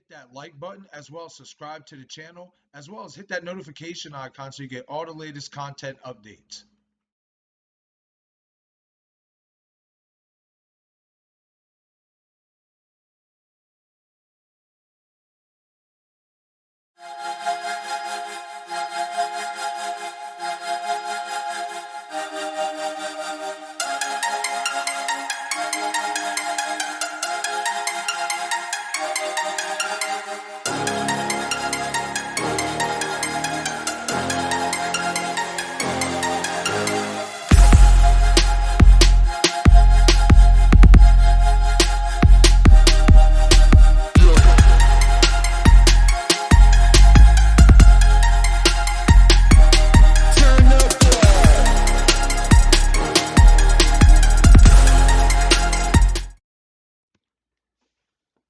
hit that like button as well as subscribe to the channel, as well as hit that notification icon so you get all the latest content updates.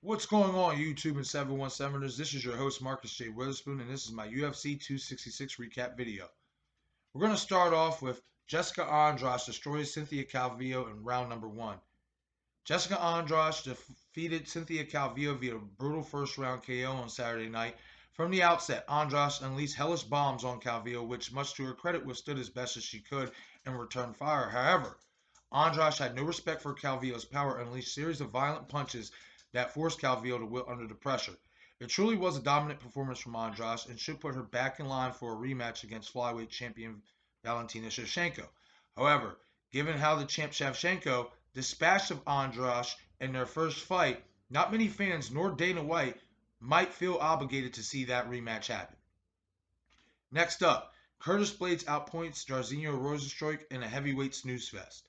What's going on, YouTube and 717ers? This is your host, Marcus J. Witherspoon, and this is my UFC 266 recap video. We're going to start off with Jessica Andrade destroys Cynthia Calvillo in round number 1. Jessica Andrade defeated Cynthia Calvillo via a brutal first round KO on Saturday night. From the outset, Andrade unleashed hellish bombs on Calvillo, which, much to her credit, withstood as best as she could and returned fire. However, Andrade had no respect for Calvillo's power and unleashed a series of violent punches that forced Calvillo to wilt under the pressure. It truly was a dominant performance from Andrade and should put her back in line for a rematch against flyweight champion Valentina Shevchenko. However, given how the champ Shevchenko dispatched of Andrade in their first fight, not many fans nor Dana White might feel obligated to see that rematch happen. Next up, Curtis Blaydes outpoints Jairzinho Rozenstruik in a heavyweight snooze fest.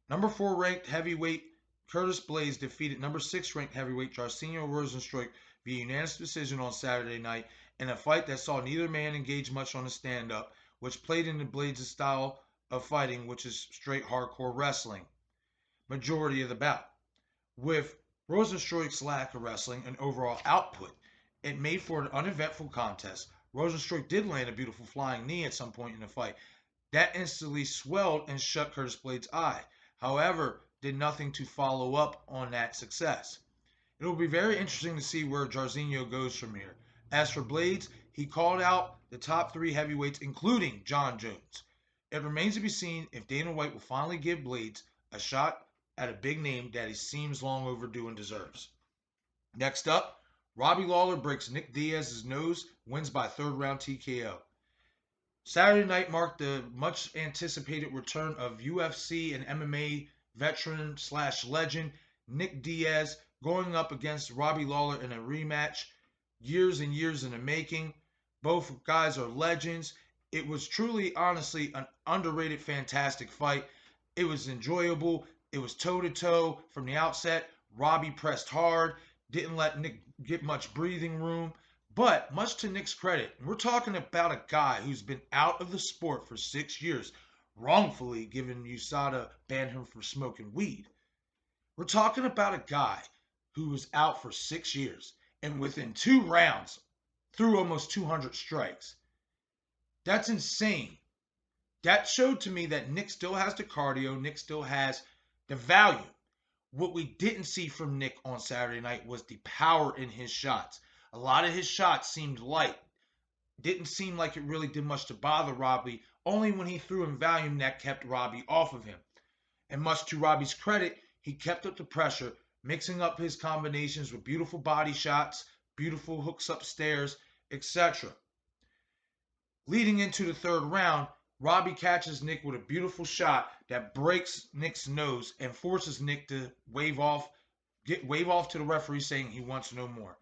Number 4 ranked heavyweight Curtis Blaydes defeated number 6 ranked heavyweight Jairzinho Rozenstruik via unanimous decision on Saturday night in a fight that saw neither man engage much on the stand-up, which played into Blaydes' style of fighting, which is straight hardcore wrestling majority of the bout. With Rozenstruik's lack of wrestling and overall output, it made for an uneventful contest. Rozenstruik did land a beautiful flying knee at some point in the fight. That instantly swelled and shut Curtis Blaydes' eye. However, did nothing to follow up on that success. It will be very interesting to see where Jairzinho goes from here. As for Blaydes, he called out the top 3 heavyweights, including Jon Jones. It remains to be seen if Dana White will finally give Blaydes a shot at a big name that he seems long overdue and deserves. Next up, Robbie Lawler breaks Nick Diaz's nose, wins by 3rd round TKO. Saturday night marked the much anticipated return of UFC and MMA veteran / legend Nick Diaz going up against Robbie Lawler in a rematch. Years and years in the making. Both guys are legends. It was truly, honestly, an underrated, fantastic fight. It was enjoyable. It was toe-to-toe from the outset. Robbie pressed hard, didn't let Nick get much breathing room. But much to Nick's credit, we're talking about a guy who's been out of the sport for 6 years, wrongfully given USADA banned him for smoking weed. We're talking about a guy who was out for 6 years and within 2 rounds threw almost 200 strikes. That's insane. That showed to me that Nick still has the cardio, Nick still has the value. What we didn't see from Nick on Saturday night was the power in his shots. A lot of his shots seemed light. Didn't seem like it really did much to bother Robbie, only when he threw in volume that kept Robbie off of him. And much to Robbie's credit, he kept up the pressure, mixing up his combinations with beautiful body shots, beautiful hooks upstairs, etc. Leading into the 3rd round, Robbie catches Nick with a beautiful shot that breaks Nick's nose and forces Nick to wave off to the referee saying he wants no more.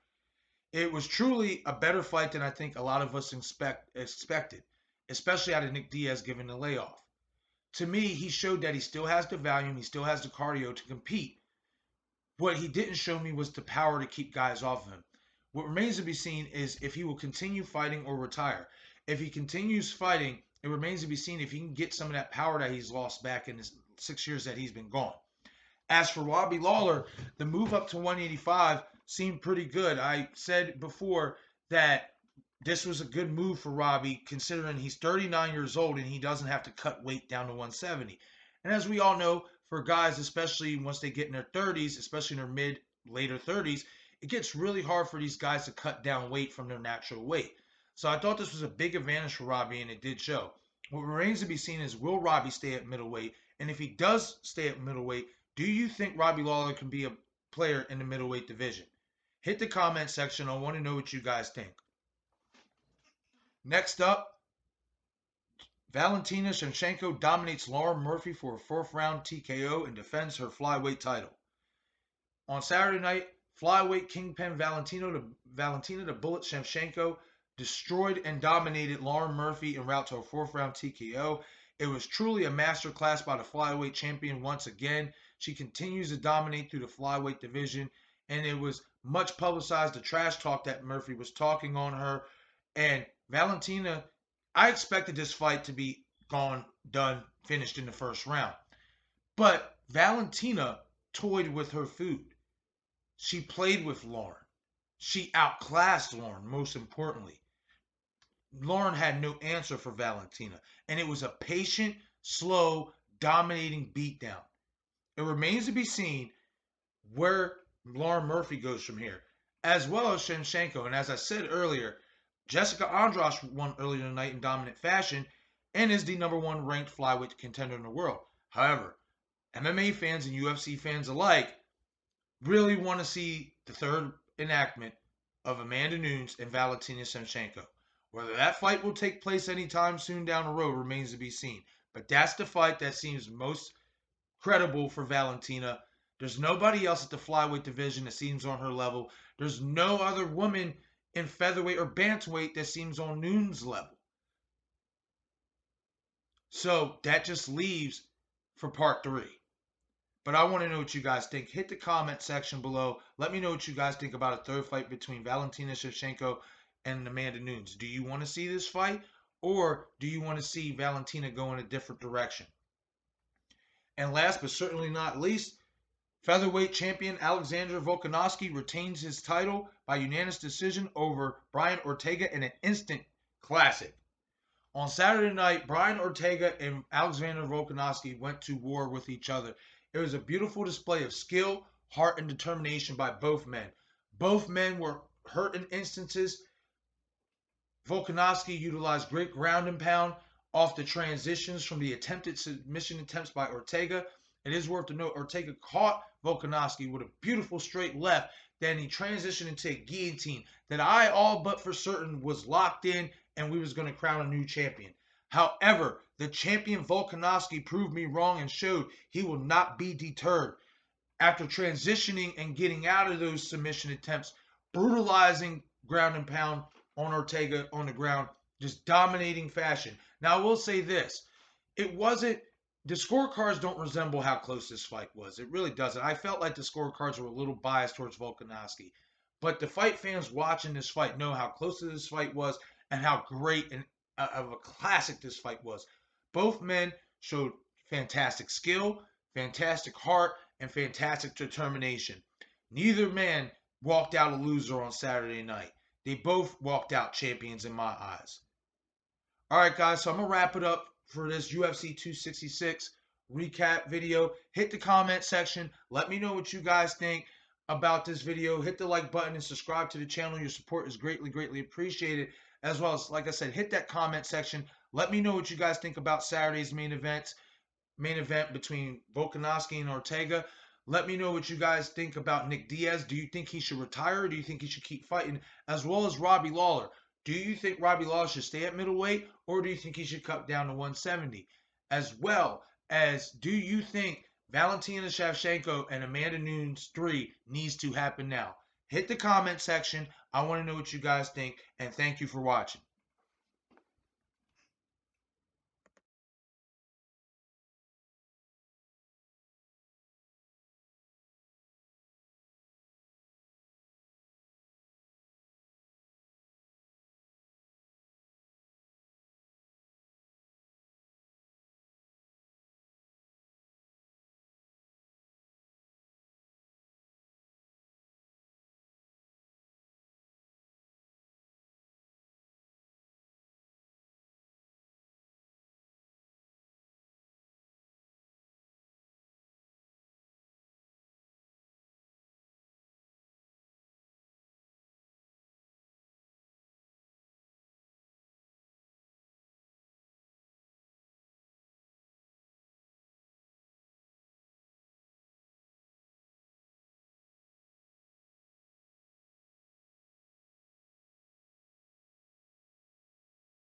It was truly a better fight than I think a lot of us expected, especially out of Nick Diaz giving the layoff. To me, he showed that he still has the volume, he still has the cardio to compete. What he didn't show me was the power to keep guys off of him. What remains to be seen is if he will continue fighting or retire. If he continues fighting, it remains to be seen if he can get some of that power that he's lost back in the 6 years that he's been gone. As for Robbie Lawler, the move up to 185 seemed pretty good. I said before that this was a good move for Robbie, considering he's 39 years old and he doesn't have to cut weight down to 170. And as we all know, for guys, especially once they get in their 30s, especially in their later 30s, it gets really hard for these guys to cut down weight from their natural weight. So I thought this was a big advantage for Robbie, and it did show. What remains to be seen is, will Robbie stay at middleweight? And if he does stay at middleweight, do you think Robbie Lawler can be a player in the middleweight division? Hit the comment section. I want to know what you guys think. Next up, Valentina Shevchenko dominates Lauren Murphy for a fourth-round TKO and defends her flyweight title. On Saturday night, flyweight kingpin Valentina the Bullet Shevchenko destroyed and dominated Lauren Murphy en route to a fourth-round TKO. It was truly a masterclass by the flyweight champion once again. She continues to dominate through the flyweight division, and it was much publicized, the trash talk that Murphy was talking on her. And Valentina, I expected this fight to be gone, done, finished in the first round. But Valentina toyed with her food. She played with Lauren. She outclassed Lauren, most importantly. Lauren had no answer for Valentina, and it was a patient, slow, dominating beatdown. It remains to be seen where Lauren Murphy goes from here, as well as Shevchenko. And as I said earlier, Jessica Andrade won earlier tonight in dominant fashion and is the #1 ranked flyweight contender in the world. However, MMA fans and UFC fans alike really want to see the third enactment of Amanda Nunes and Valentina Shevchenko. Whether that fight will take place anytime soon down the road remains to be seen. But that's the fight that seems most credible for Valentina. There's nobody else at the flyweight division that seems on her level. There's no other woman in featherweight or bantamweight that seems on Nunes' level. So that just leaves for part 3. But I want to know what you guys think. Hit the comment section below. Let me know what you guys think about a third fight between Valentina Shevchenko and Amanda Nunes. Do you want to see this fight, or do you want to see Valentina go in a different direction? And last but certainly not least, featherweight champion Alexander Volkanovski retains his title by unanimous decision over Brian Ortega in an instant classic. On Saturday night, Brian Ortega and Alexander Volkanovski went to war with each other. It was a beautiful display of skill, heart, and determination by both men. Both men were hurt in instances. Volkanovski utilized great ground and pound off the transitions from the attempted submission attempts by Ortega. It is worth to note Ortega caught Volkanovski with a beautiful straight left. Then he transitioned into a guillotine that I all but for certain was locked in and we was going to crown a new champion. However, the champion Volkanovski proved me wrong and showed he will not be deterred. After transitioning and getting out of those submission attempts, brutalizing ground and pound on Ortega on the ground, just dominating fashion. Now, I will say this. It wasn't, the scorecards don't resemble how close this fight was. It really doesn't. I felt like the scorecards were a little biased towards Volkanovski. But the fight fans watching this fight know how close this fight was and how great and of a classic this fight was. Both men showed fantastic skill, fantastic heart, and fantastic determination. Neither man walked out a loser on Saturday night. They both walked out champions in my eyes. All right, guys, so I'm going to wrap it up for this UFC 266 recap video. Hit the comment section. Let me know what you guys think about this video. Hit the like button and subscribe to the channel. Your support is greatly, greatly appreciated. As well as, like I said, hit that comment section. Let me know what you guys think about Saturday's main event between Volkanovski and Ortega. Let me know what you guys think about Nick Diaz. Do you think he should retire, or do you think he should keep fighting? As well as Robbie Lawler. Do you think Robbie Lawler should stay at middleweight, or do you think he should cut down to 170? As well as, do you think Valentina Shevchenko and Amanda Nunes 3 needs to happen now? Hit the comment section. I want to know what you guys think, and thank you for watching.